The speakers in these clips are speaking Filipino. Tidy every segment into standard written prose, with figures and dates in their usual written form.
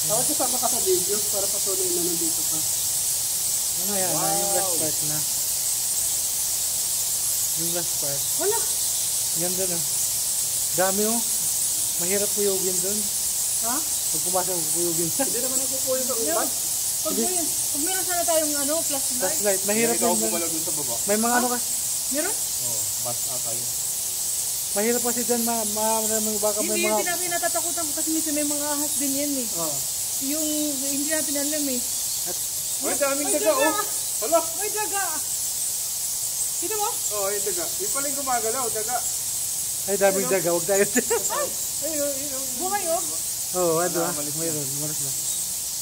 Tapos kasama ka sa video para patuloy na nandito ka. Ano yan? Wow. Yung last part na. Yung last part. Wala. Yan doon oh. Dami oh. Mahirap kuyugin doon. Ha? Pag pumasok ko kuyugin. Hindi naman nagkukuyo sa ubat. Pag meron sana tayong flashlight. Flashlight. Mahirap ikaw yun. bumalaw dun sa baba. May mga ano ka. Meron? Oo, bat ata yun. Mahirap kasi dyan. Baka may Hindi mga... yung pinatatakutan ko kasi minsan may mga ahas din yan eh. Oo. Yung hindi natin alam eh. Ay, daming daga oh. Hala. May daga. Kita mo? Oo, yung daga. Yung pala yung gumagalaw, daga. Ay, daming daga. Huwag tayo dyan. Ay, yun. Buhay oh. Oo, ano ah. Mayroon. Maras na.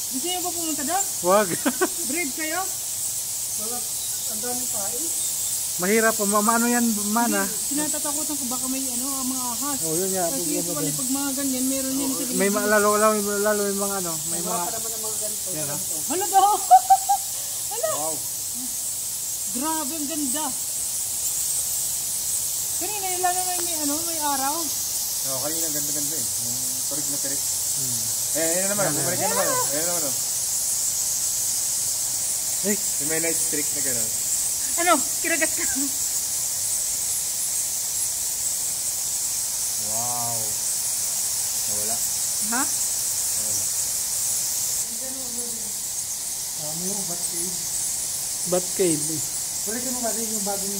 Gusto niyo ba pumunta doon? Huwag. Breed kayo? Wala. Ang daming pain. Mahirap. Maano yan, mana? Sinatatakutan ko baka may mga ahas. Oo, yun nga. Kasi usually pag mga ganyan, meron yan sa May lalo yung mga ano. May mga... Wala pa naman ng mga ganito. Yan ah. Hala daw! Hala! Wow. Grabe, ang ganda. Kanina yung lang may araw. Oo, kanina ganda-ganda eh. Yung turik na turik. Ayun naman, bumalik ka naman. Ayun naman oh. Eh, Yung may light streak na gano'n. Kiragat ka. Wow. Nawala. Ha? Nawala. Bat cave. Bat cave. Balikin mo ba yung bagong